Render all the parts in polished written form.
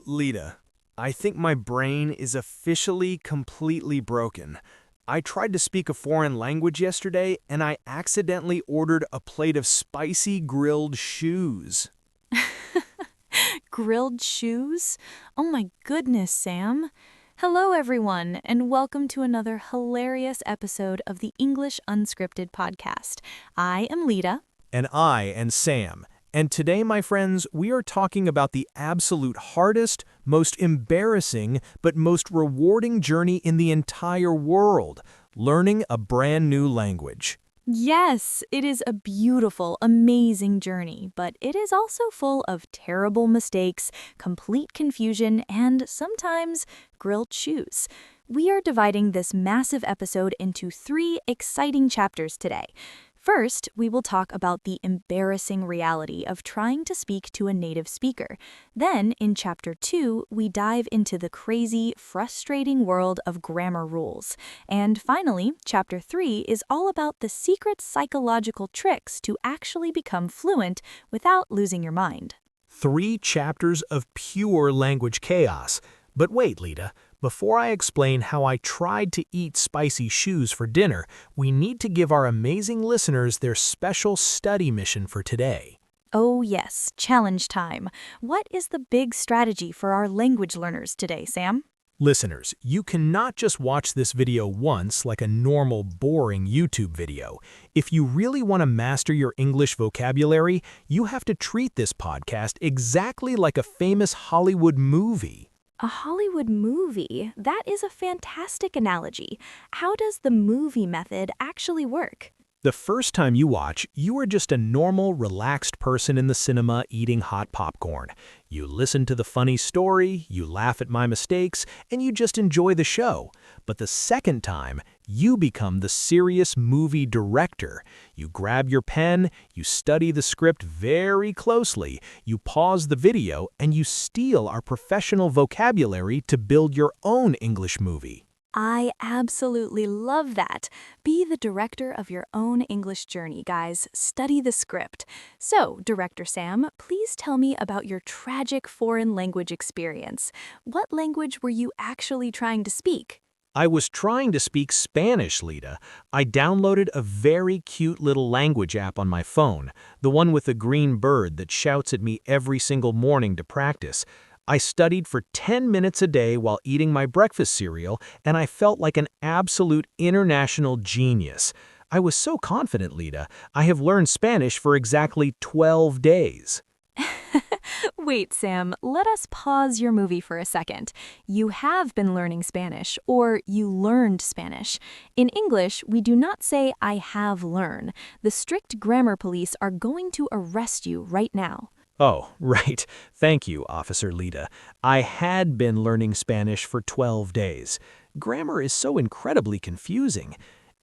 Lita, I think my brain is officially completely broken. I tried to speak a foreign language yesterday, and I accidentally ordered a plate of spicy grilled shoes. Grilled shoes? Oh my goodness, Sam. Hello, everyone, and welcome to another hilarious episode of the English Unscripted podcast. I am Lita. And I am Sam. And today, my friends, we are talking about the absolute hardest, most embarrassing, but most rewarding journey in the entire world, learning a brand new language. Yes, it is a beautiful, amazing journey, but it is also full of terrible mistakes, complete confusion, and sometimes grilled shoes. We are dividing this massive episode into 3 exciting chapters today. First, we will talk about the embarrassing reality of trying to speak to a native speaker. Then, in Chapter 2, we dive into the crazy, frustrating world of grammar rules. And finally, Chapter 3 is all about the secret psychological tricks to actually become fluent without losing your mind. 3 chapters of pure language chaos. But wait, Lita, before I explain how I tried to eat spicy shoes for dinner, we need to give our amazing listeners their special study mission for today. Oh yes, challenge time. What is the big strategy for our language learners today, Sam? Listeners, you cannot just watch this video once like a normal, boring YouTube video. If you really want to master your English vocabulary, you have to treat this podcast exactly like a famous Hollywood movie. A Hollywood movie? That is a fantastic analogy. How does the movie method actually work? The first time you watch, you are just a normal, relaxed person in the cinema eating hot popcorn. You listen to the funny story, you laugh at my mistakes, and you just enjoy the show. But the second time, you become the serious movie director. You grab your pen, you study the script very closely, you pause the video, and you steal our professional vocabulary to build your own English movie. I absolutely love that. Be the director of your own English journey, guys. Study the script. So, Director Sam, please tell me about your tragic foreign language experience. What language were you actually trying to speak? I was trying to speak Spanish, Lita. I downloaded a very cute little language app on my phone, the one with a green bird that shouts at me every single morning to practice. I studied for 10 minutes a day while eating my breakfast cereal, and I felt like an absolute international genius. I was so confident, Lita. I have learned Spanish for exactly 12 days. Wait, Sam, let us pause your movie for a second. You have been learning Spanish, or you learned Spanish. In English, we do not say, I have learned. The strict grammar police are going to arrest you right now. Oh, right. Thank you, Officer Lita. I had been learning Spanish for 12 days. Grammar is so incredibly confusing.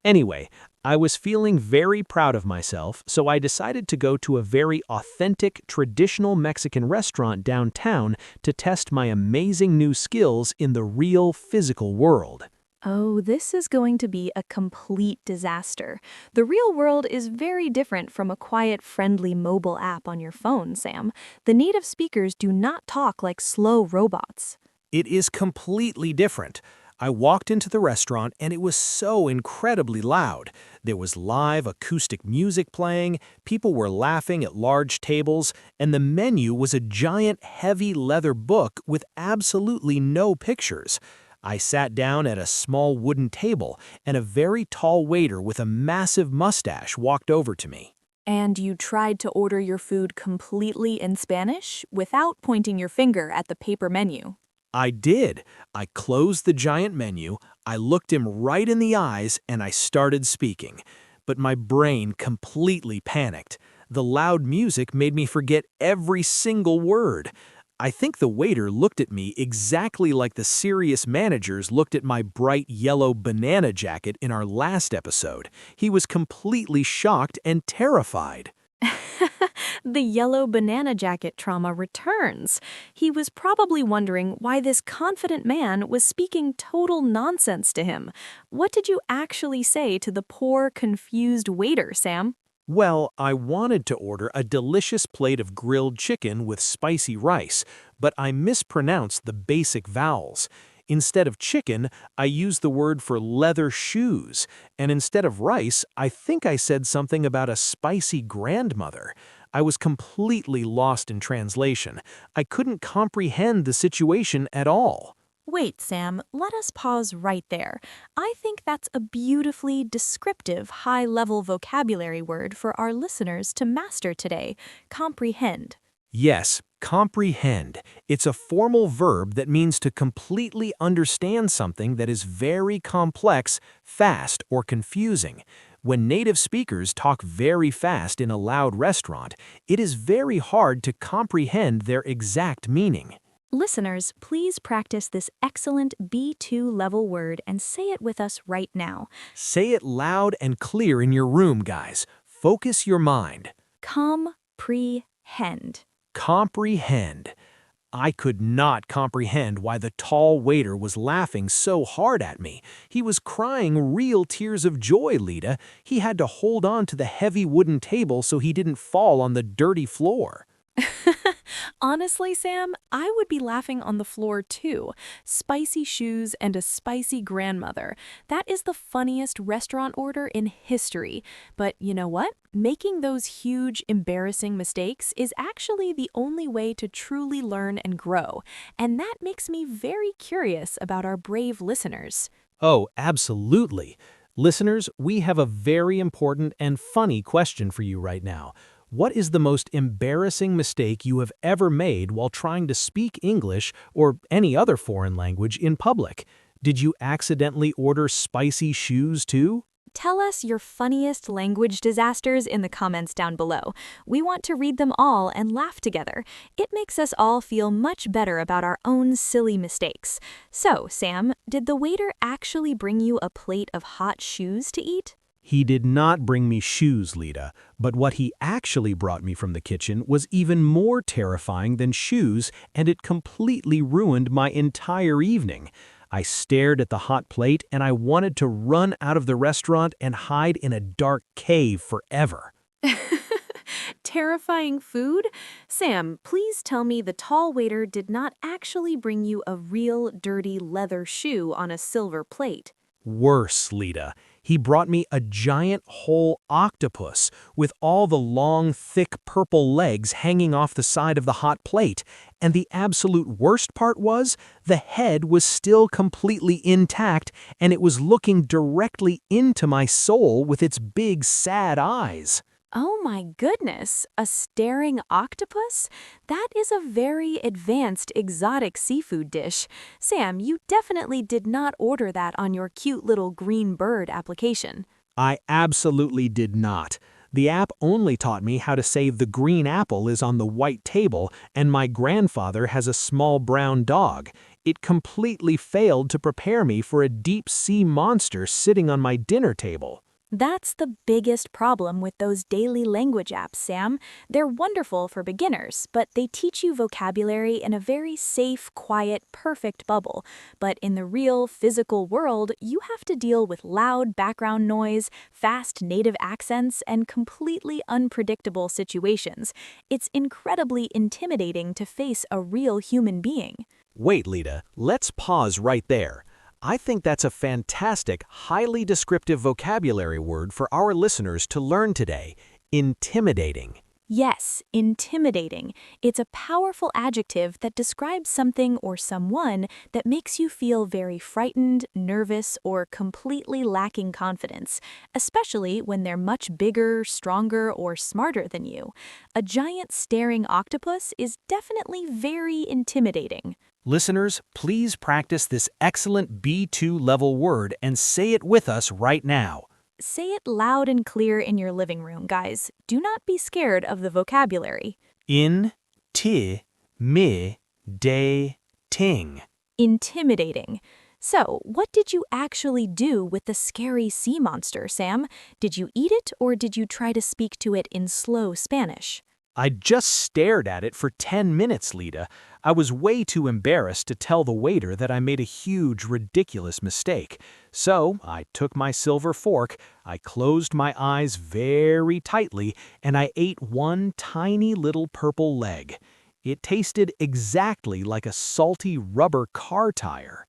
Anyway, I was feeling very proud of myself, so I decided to go to a very authentic, traditional Mexican restaurant downtown to test my amazing new skills in the real physical world. Oh, this is going to be a complete disaster. The real world is very different from a quiet, friendly mobile app on your phone, Sam. The native speakers do not talk like slow robots. It is completely different. I walked into the restaurant and it was so incredibly loud. There was live acoustic music playing, people were laughing at large tables, and the menu was a giant, heavy leather book with absolutely no pictures. I sat down at a small wooden table, and a very tall waiter with a massive mustache walked over to me. And you tried to order your food completely in Spanish without pointing your finger at the paper menu. I did. I closed the giant menu, I looked him right in the eyes, and I started speaking. But my brain completely panicked. The loud music made me forget every single word. I think the waiter looked at me exactly like the serious managers looked at my bright yellow banana jacket in our last episode. He was completely shocked and terrified. The yellow banana jacket trauma returns. He was probably wondering why this confident man was speaking total nonsense to him. What did you actually say to the poor, confused waiter, Sam? Well, I wanted to order a delicious plate of grilled chicken with spicy rice, but I mispronounced the basic vowels. Instead of chicken, I used the word for leather shoes, and instead of rice, I think I said something about a spicy grandmother. I was completely lost in translation. I couldn't comprehend the situation at all. Wait, Sam, let us pause right there. I think that's a beautifully descriptive, high level vocabulary word for our listeners to master today. Comprehend. Yes, comprehend. It's a formal verb that means to completely understand something that is very complex, fast, or confusing. When native speakers talk very fast in a loud restaurant, it is very hard to comprehend their exact meaning. Listeners, please practice this excellent B2 level word and say it with us right now. Say it loud and clear in your room, guys. Focus your mind. Comprehend. Comprehend. I could not comprehend why the tall waiter was laughing so hard at me. He was crying real tears of joy, Lita. He had to hold on to the heavy wooden table so he didn't fall on the dirty floor. Honestly, Sam, I would be laughing on the floor too. Spicy shoes and a spicy grandmother. That is the funniest restaurant order in history. But you know what? Making those huge, embarrassing mistakes is actually the only way to truly learn and grow. And that makes me very curious about our brave listeners. Oh, absolutely. Listeners, we have a very important and funny question for you right now. What is the most embarrassing mistake you have ever made while trying to speak English or any other foreign language in public? Did you accidentally order spicy shoes too? Tell us your funniest language disasters in the comments down below. We want to read them all and laugh together. It makes us all feel much better about our own silly mistakes. So, Sam, did the waiter actually bring you a plate of hot shoes to eat? He did not bring me shoes, Lita, but what he actually brought me from the kitchen was even more terrifying than shoes, and it completely ruined my entire evening. I stared at the hot plate and I wanted to run out of the restaurant and hide in a dark cave forever. Terrifying food? Sam, please tell me the tall waiter did not actually bring you a real dirty leather shoe on a silver plate. Worse, Lita. He brought me a giant whole octopus with all the long, thick purple legs hanging off the side of the hot plate. And the absolute worst part was, the head was still completely intact and it was looking directly into my soul with its big, sad eyes. Oh my goodness, a staring octopus? That is a very advanced exotic seafood dish. Sam, you definitely did not order that on your cute little green bird application. I absolutely did not. The app only taught me how to say the green apple is on the white table and my grandfather has a small brown dog. It completely failed to prepare me for a deep sea monster sitting on my dinner table. That's the biggest problem with those daily language apps, Sam. They're wonderful for beginners, but they teach you vocabulary in a very safe, quiet, perfect bubble. But in the real, physical world, you have to deal with loud background noise, fast native accents, and completely unpredictable situations. It's incredibly intimidating to face a real human being. Wait, Lita, let's pause right there. I think that's a fantastic, highly descriptive vocabulary word for our listeners to learn today. Intimidating. Yes, intimidating. It's a powerful adjective that describes something or someone that makes you feel very frightened, nervous, or completely lacking confidence, especially when they're much bigger, stronger, or smarter than you. A giant staring octopus is definitely very intimidating. Listeners, please practice this excellent B2 level word and say it with us right now. Say it loud and clear in your living room, guys. Do not be scared of the vocabulary. Intimidating. Intimidating. So, what did you actually do with the scary sea monster, Sam? Did you eat it or did you try to speak to it in slow Spanish? I just stared at it for 10 minutes, Lita. I was way too embarrassed to tell the waiter that I made a huge, ridiculous mistake. So I took my silver fork, I closed my eyes very tightly, and I ate one tiny little purple leg. It tasted exactly like a salty rubber car tire.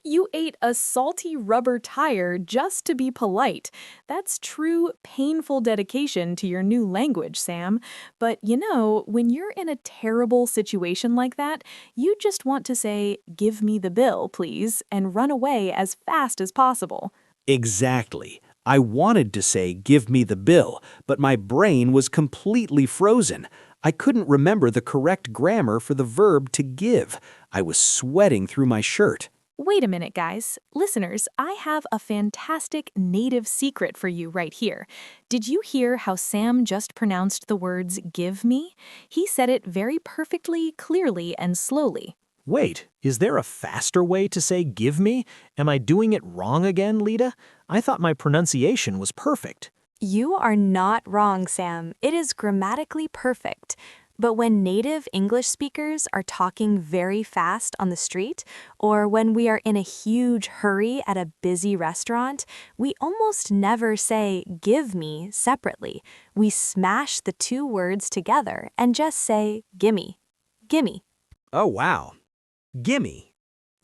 You ate a salty rubber tire just to be polite. That's true, painful dedication to your new language, Sam. But when you're in a terrible situation like that, you just want to say, "Give me the bill, please," and run away as fast as possible. Exactly. I wanted to say, "Give me the bill," but my brain was completely frozen. I couldn't remember the correct grammar for the verb to give. I was sweating through my shirt. Wait a minute, guys. Listeners, I have a fantastic native secret for you right here. Did you hear how Sam just pronounced the words "give me"? He said it very perfectly, clearly, and slowly. Wait, is there a faster way to say "give me"? Am I doing it wrong again, Lita? I thought my pronunciation was perfect. You are not wrong, Sam. It is grammatically perfect. But when native English speakers are talking very fast on the street, or when we are in a huge hurry at a busy restaurant, we almost never say "give me" separately. We smash the two words together and just say "gimme." Gimme. Oh, wow. Gimme.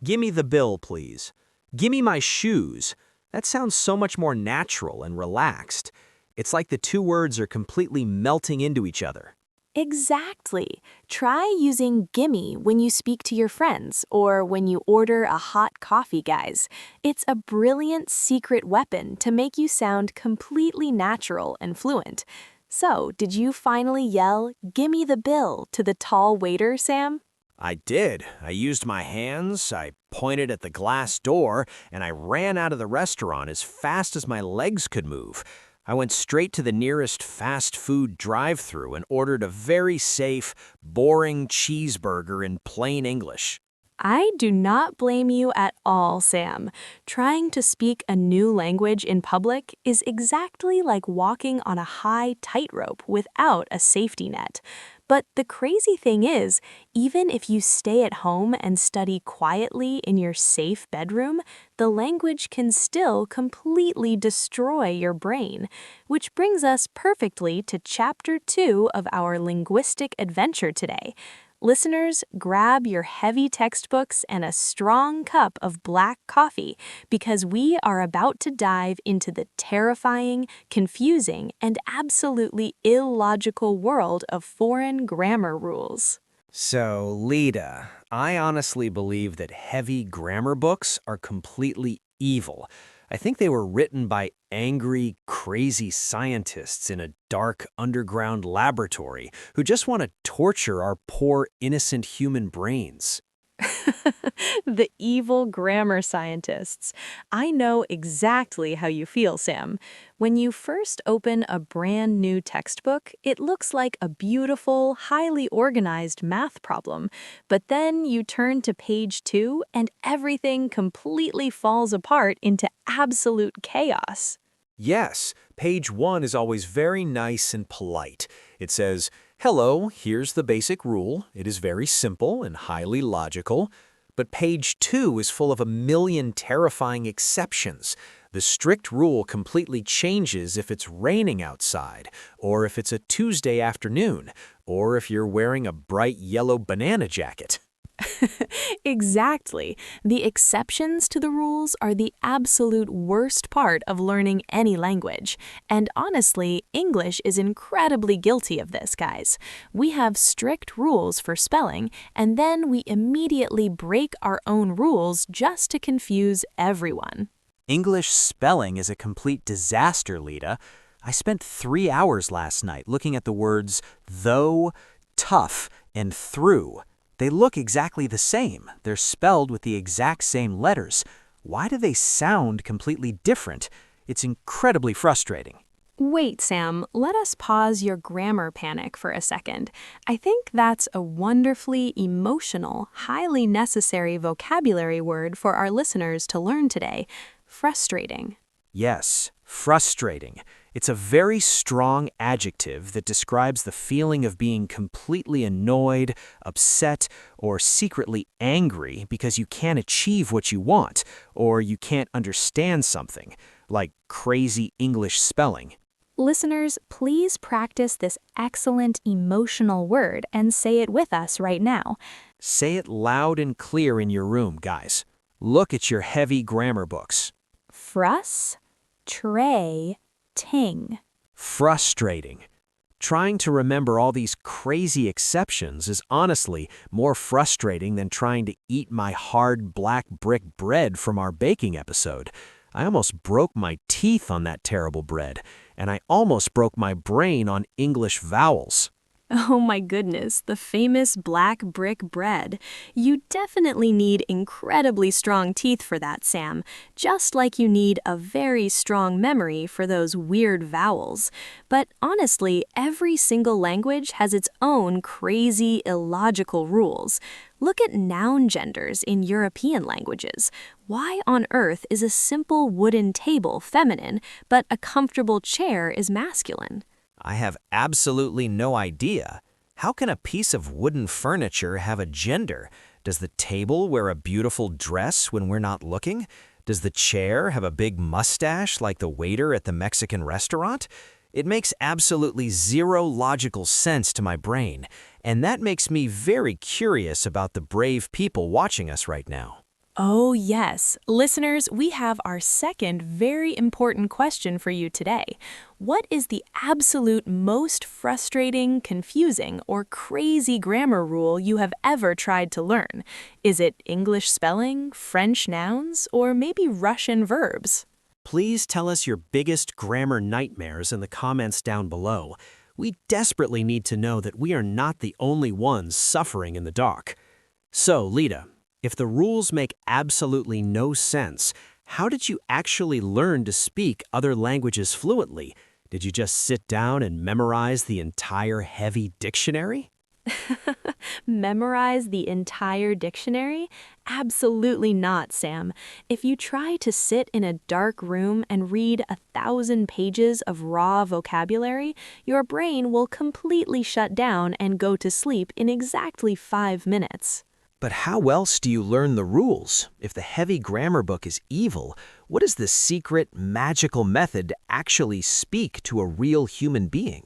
Gimme the bill, please. Gimme my shoes. That sounds so much more natural and relaxed. It's like the two words are completely melting into each other. Exactly. Try using "gimme" when you speak to your friends or when you order a hot coffee, guys. It's a brilliant secret weapon to make you sound completely natural and fluent. So, did you finally yell, "Gimme the bill" to the tall waiter, Sam? I did. I used my hands, I pointed at the glass door, and I ran out of the restaurant as fast as my legs could move. I went straight to the nearest fast food drive-thru and ordered a very safe, boring cheeseburger in plain English. I do not blame you at all, Sam. Trying to speak a new language in public is exactly like walking on a high tightrope without a safety net. But the crazy thing is, even if you stay at home and study quietly in your safe bedroom, the language can still completely destroy your brain. Which brings us perfectly to Chapter 2 of our linguistic adventure today. Listeners, grab your heavy textbooks and a strong cup of black coffee because we are about to dive into the terrifying, confusing, and absolutely illogical world of foreign grammar rules. So, Lita, I honestly believe that heavy grammar books are completely evil. I think they were written by angry, crazy scientists in a dark underground laboratory who just want to torture our poor, innocent human brains. The evil grammar scientists. I know exactly how you feel, Sam. When you first open a brand new textbook, it looks like a beautiful, highly organized math problem. But then you turn to page 2 and everything completely falls apart into absolute chaos. Yes, page 1 is always very nice and polite. It says, "Hello, here's the basic rule. It is very simple and highly logical." But page 2 is full of a million terrifying exceptions. The strict rule completely changes if it's raining outside, or if it's a Tuesday afternoon, or if you're wearing a bright yellow banana jacket. Exactly. The exceptions to the rules are the absolute worst part of learning any language. And honestly, English is incredibly guilty of this, guys. We have strict rules for spelling, and then we immediately break our own rules just to confuse everyone. English spelling is a complete disaster, Lita. I spent 3 hours last night looking at the words though, tough, and through. They look exactly the same. They're spelled with the exact same letters. Why do they sound completely different? It's incredibly frustrating. Wait, Sam, let us pause your grammar panic for a second. I think that's a wonderfully emotional, highly necessary vocabulary word for our listeners to learn today. Frustrating. Yes, frustrating. It's a very strong adjective that describes the feeling of being completely annoyed, upset, or secretly angry because you can't achieve what you want, or you can't understand something, like crazy English spelling. Listeners, please practice this excellent emotional word and say it with us right now. Say it loud and clear in your room, guys. Look at your heavy grammar books. Ting. Frustrating. Trying to remember all these crazy exceptions is honestly more frustrating than trying to eat my hard black brick bread from our baking episode. I almost broke my teeth on that terrible bread, and I almost broke my brain on English vowels. Oh my goodness, the famous black brick bread. You definitely need incredibly strong teeth for that, Sam, just like you need a very strong memory for those weird vowels. But honestly, every single language has its own crazy, illogical rules. Look at noun genders in European languages. Why on earth is a simple wooden table feminine, but a comfortable chair is masculine? I have absolutely no idea. How can a piece of wooden furniture have a gender? Does the table wear a beautiful dress when we're not looking? Does the chair have a big mustache like the waiter at the Mexican restaurant? It makes absolutely zero logical sense to my brain, and that makes me very curious about the brave people watching us right now. Oh, yes. Listeners, we have our second very important question for you today. What is the absolute most frustrating, confusing, or crazy grammar rule you have ever tried to learn? Is it English spelling, French nouns, or maybe Russian verbs? Please tell us your biggest grammar nightmares in the comments down below. We desperately need to know that we are not the only ones suffering in the dark. So, Lita, if the rules make absolutely no sense, how did you actually learn to speak other languages fluently? Did you just sit down and memorize the entire heavy dictionary? Memorize the entire dictionary? Absolutely not, Sam. If you try to sit in a dark room and read 1,000 pages of raw vocabulary, your brain will completely shut down and go to sleep in exactly 5 minutes. But how else do you learn the rules? If the heavy grammar book is evil, what is the secret, magical method to actually speak to a real human being?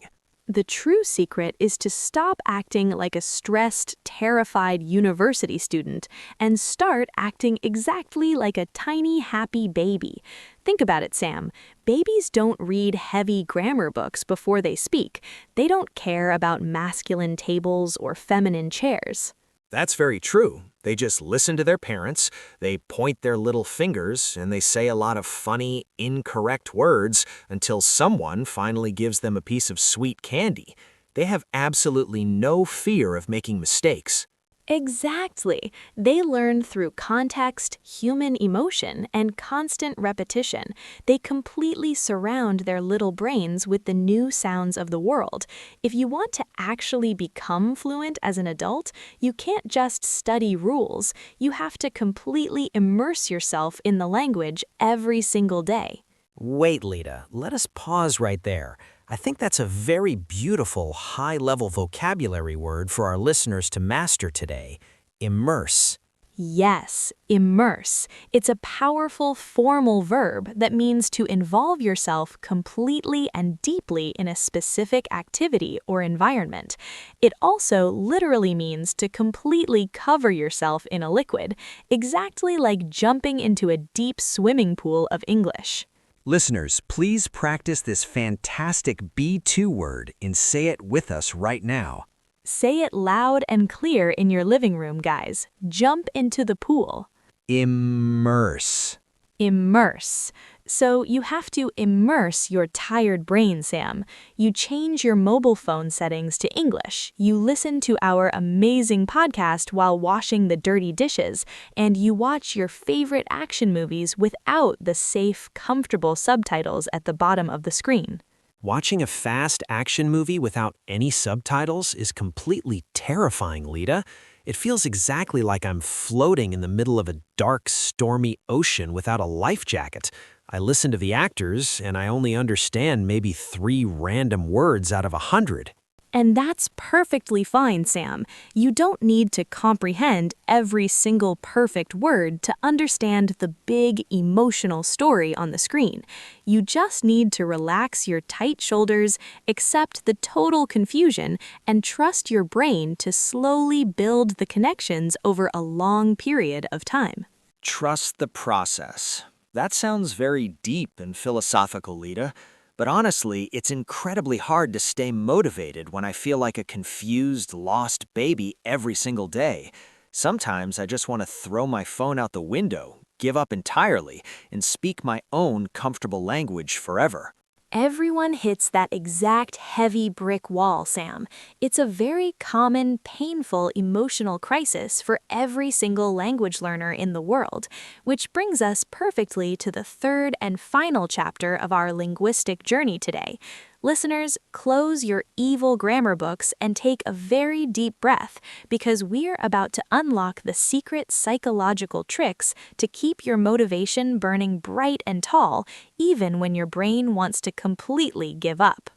The true secret is to stop acting like a stressed, terrified university student and start acting exactly like a tiny, happy baby. Think about it, Sam. Babies don't read heavy grammar books before they speak. They don't care about masculine tables or feminine chairs. That's very true. They just listen to their parents, they point their little fingers, and they say a lot of funny, incorrect words until someone finally gives them a piece of sweet candy. They have absolutely no fear of making mistakes. Exactly. They learn through context, human emotion, and constant repetition. They completely surround their little brains with the new sounds of the world. If you want to actually become fluent as an adult, you can't just study rules. You have to completely immerse yourself in the language every single day. Wait, Lita, let us pause right there. I think that's a very beautiful, high-level vocabulary word for our listeners to master today. Immerse. Yes, immerse. It's a powerful formal verb that means to involve yourself completely and deeply in a specific activity or environment. It also literally means to completely cover yourself in a liquid, exactly like jumping into a deep swimming pool of English. Listeners, please practice this fantastic B2 word and say it with us right now. Say it loud and clear in your living room, guys. Jump into the pool. Immerse. Immerse. So you have to immerse your tired brain, Sam. You change your mobile phone settings to English. You listen to our amazing podcast while washing the dirty dishes, and you watch your favorite action movies without the safe, comfortable subtitles at the bottom of the screen. Watching a fast action movie without any subtitles is completely terrifying, Lita. It feels exactly like I'm floating in the middle of a dark, stormy ocean without a life jacket. I listen to the actors, and I only understand maybe 3 random words out of 100. And that's perfectly fine, Sam. You don't need to comprehend every single perfect word to understand the big emotional story on the screen. You just need to relax your tight shoulders, accept the total confusion, and trust your brain to slowly build the connections over a long period of time. Trust the process. That sounds very deep and philosophical, Lita. But honestly, it's incredibly hard to stay motivated when I feel like a confused, lost baby every single day. Sometimes I just want to throw my phone out the window, give up entirely, and speak my own comfortable language forever. Everyone hits that exact heavy brick wall, Sam. It's a very common, painful emotional crisis for every single language learner in the world, which brings us perfectly to the third and final chapter of our linguistic journey today. Listeners, close your evil grammar books and take a very deep breath because we're about to unlock the secret psychological tricks to keep your motivation burning bright and tall, even when your brain wants to completely give up.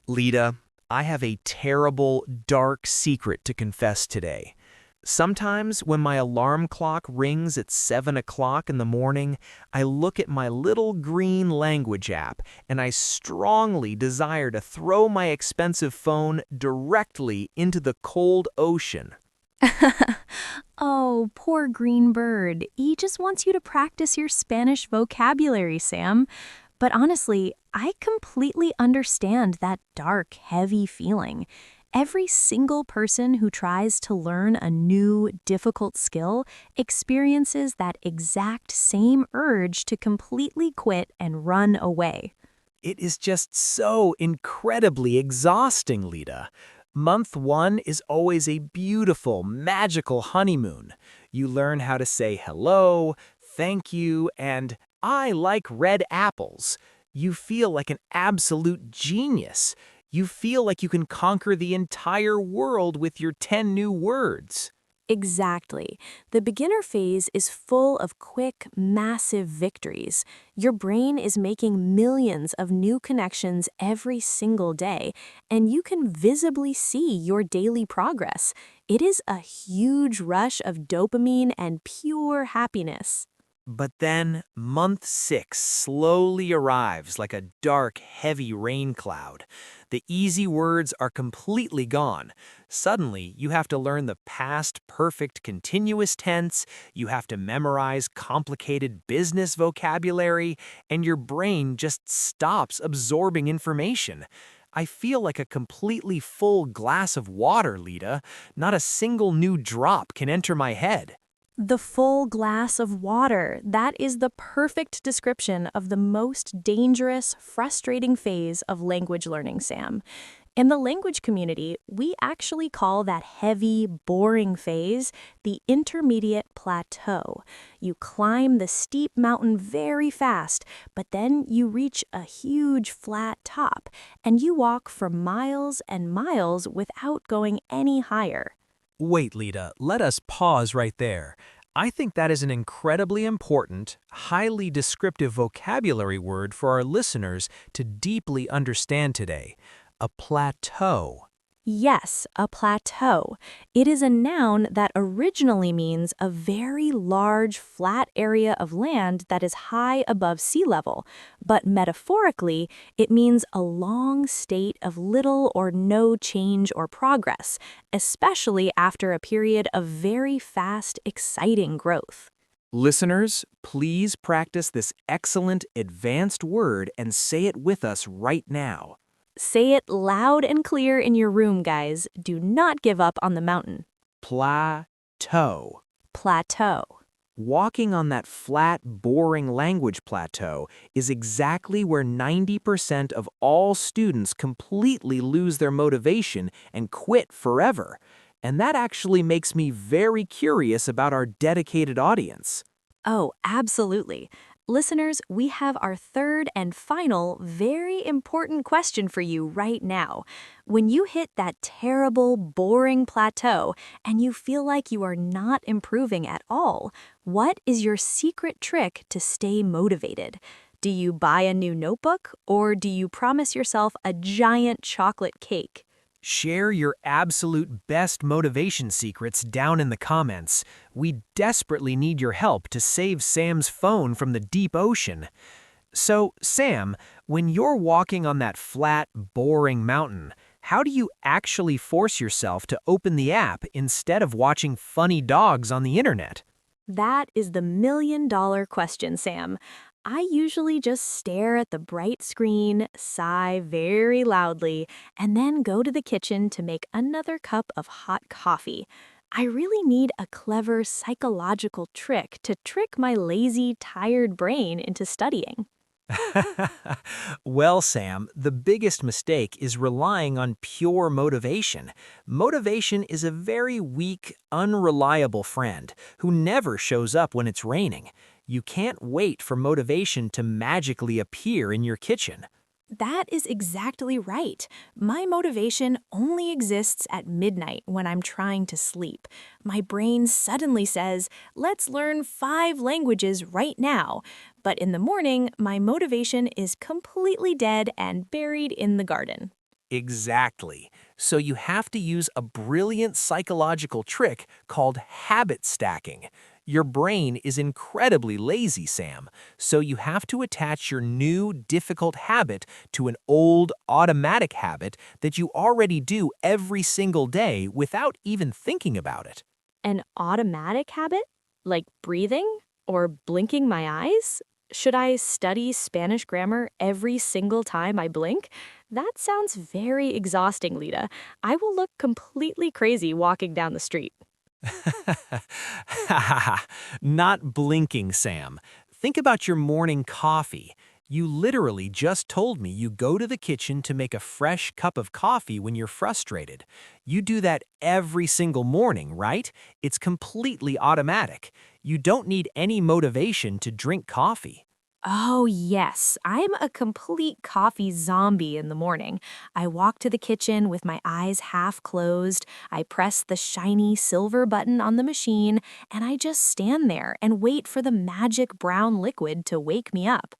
Lita, I have a terrible, dark secret to confess today. Sometimes when my alarm clock rings at 7 o'clock in the morning, I look at my little green language app and I strongly desire to throw my expensive phone directly into the cold ocean. Oh, poor green bird. He just wants you to practice your Spanish vocabulary, Sam. But honestly, I completely understand that dark, heavy feeling. Every single person who tries to learn a new, difficult skill experiences that exact same urge to completely quit and run away. It is just so incredibly exhausting, Lita. Month 1 is always a beautiful, magical honeymoon. You learn how to say hello, thank you, and I like red apples. You feel like an absolute genius. You feel like you can conquer the entire world with your 10 new words. Exactly. The beginner phase is full of quick, massive victories. Your brain is making millions of new connections every single day, and you can visibly see your daily progress. It is a huge rush of dopamine and pure happiness. But then, month 6 slowly arrives like a dark, heavy rain cloud. The easy words are completely gone. Suddenly, you have to learn the past perfect continuous tense, you have to memorize complicated business vocabulary, and your brain just stops absorbing information. I feel like a completely full glass of water, Lita. Not a single new drop can enter my head. The full glass of water. That is the perfect description of the most dangerous, frustrating phase of language learning, Sam. In the language community, we actually call that heavy, boring phase the intermediate plateau. You climb the steep mountain very fast, but then you reach a huge flat top, and you walk for miles and miles without going any higher. Wait, Lita, let us pause right there. I think that is an incredibly important, highly descriptive vocabulary word for our listeners to deeply understand today. A plateau. Yes, a plateau. It is a noun that originally means a very large, flat area of land that is high above sea level, but metaphorically, it means a long state of little or no change or progress, especially after a period of very fast, exciting growth. Listeners, please practice this excellent advanced word and say it with us right now. Say it loud and clear in your room, guys. Do not give up on the mountain. Plateau. Plateau. Walking on that flat, boring language plateau is exactly where 90% of all students completely lose their motivation and quit forever. And that actually makes me very curious about our dedicated audience. Oh, absolutely. Listeners, we have our third and final, very important question for you right now. When you hit that terrible, boring plateau and you feel like you are not improving at all, what is your secret trick to stay motivated? Do you buy a new notebook, or do you promise yourself a giant chocolate cake? Share your absolute best motivation secrets down in the comments. We desperately need your help to save Sam's phone from the deep ocean. So, Sam, when you're walking on that flat, boring mountain, how do you actually force yourself to open the app instead of watching funny dogs on the internet? That is the million-dollar question, Sam. I usually just stare at the bright screen, sigh very loudly, and then go to the kitchen to make another cup of hot coffee. I really need a clever psychological trick to trick my lazy, tired brain into studying. Well, Sam, the biggest mistake is relying on pure motivation. Motivation is a very weak, unreliable friend who never shows up when it's raining. You can't wait for motivation to magically appear in your kitchen. That is exactly right. My motivation only exists at midnight when I'm trying to sleep. My brain suddenly says, let's learn 5 languages right now. But in the morning, my motivation is completely dead and buried in the garden. Exactly. So you have to use a brilliant psychological trick called habit stacking. Your brain is incredibly lazy, Sam, so you have to attach your new difficult habit to an old automatic habit that you already do every single day without even thinking about it. An automatic habit? Like breathing? Or blinking my eyes? Should I study Spanish grammar every single time I blink? That sounds very exhausting, Lita. I will look completely crazy walking down the street. Not blinking, Sam. Think about your morning coffee. You literally just told me you go to the kitchen to make a fresh cup of coffee when you're frustrated. You do that every single morning, right? It's completely automatic. You don't need any motivation to drink coffee. Oh, yes. I'm a complete coffee zombie in the morning. I walk to the kitchen with my eyes half closed. I press the shiny silver button on the machine, and I just stand there and wait for the magic brown liquid to wake me up.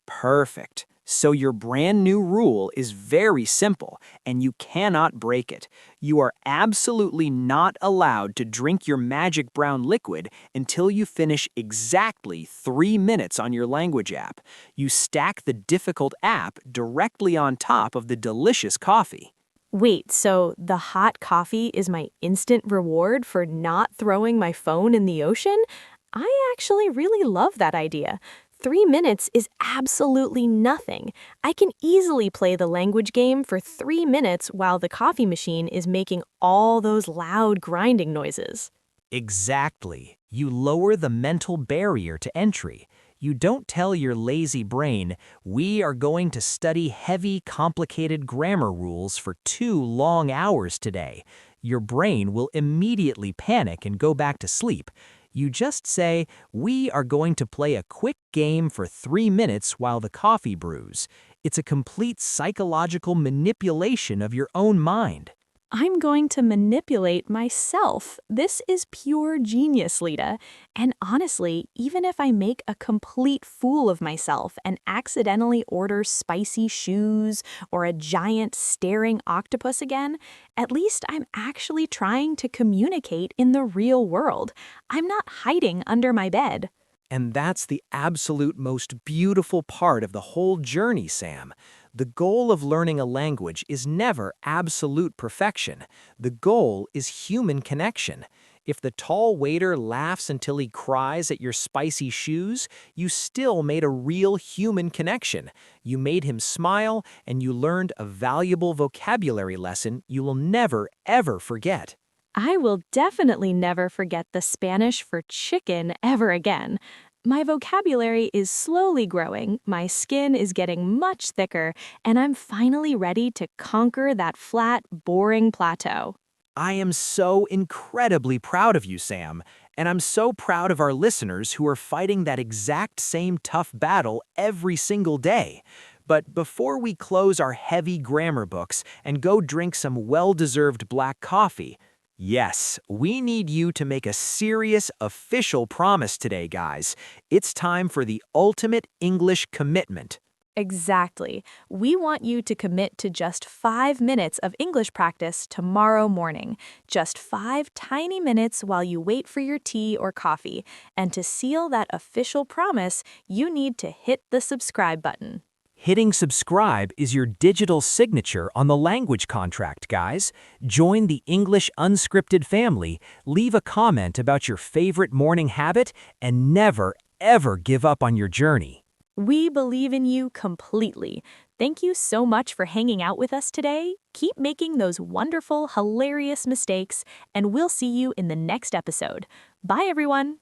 Perfect. So your brand new rule is very simple, and you cannot break it. You are absolutely not allowed to drink your magic brown liquid until you finish exactly 3 minutes on your language app. You stack the difficult app directly on top of the delicious coffee. Wait, so the hot coffee is my instant reward for not throwing my phone in the ocean? I actually really love that idea. 3 minutes is absolutely nothing. I can easily play the language game for 3 minutes while the coffee machine is making all those loud grinding noises. Exactly. You lower the mental barrier to entry. You don't tell your lazy brain, we are going to study heavy, complicated grammar rules for 2 long hours today. Your brain will immediately panic and go back to sleep. You just say, we are going to play a quick game for 3 minutes while the coffee brews. It's a complete psychological manipulation of your own mind. I'm going to manipulate myself. This is pure genius, Lita. And honestly, even if I make a complete fool of myself and accidentally order spicy shoes or a giant staring octopus again, at least I'm actually trying to communicate in the real world. I'm not hiding under my bed. And that's the absolute most beautiful part of the whole journey, Sam. The goal of learning a language is never absolute perfection. The goal is human connection. If the tall waiter laughs until he cries at your spicy shoes, you still made a real human connection. You made him smile, and you learned a valuable vocabulary lesson you will never, ever forget. I will definitely never forget the Spanish for chicken ever again. My vocabulary is slowly growing, my skin is getting much thicker, and I'm finally ready to conquer that flat, boring plateau. I am so incredibly proud of you, Sam, and I'm so proud of our listeners who are fighting that exact same tough battle every single day. But before we close our heavy grammar books and go drink some well-deserved black coffee, Yes, we need you to make a serious, official promise today, guys. It's time for the ultimate English commitment. Exactly. We want you to commit to just 5 minutes of English practice tomorrow morning. Just 5 tiny minutes while you wait for your tea or coffee. And to seal that official promise, you need to hit the subscribe button. Hitting subscribe is your digital signature on the language contract, guys. Join the English Unscripted family, leave a comment about your favorite morning habit, and never, ever give up on your journey. We believe in you completely. Thank you so much for hanging out with us today. Keep making those wonderful, hilarious mistakes, and we'll see you in the next episode. Bye, everyone.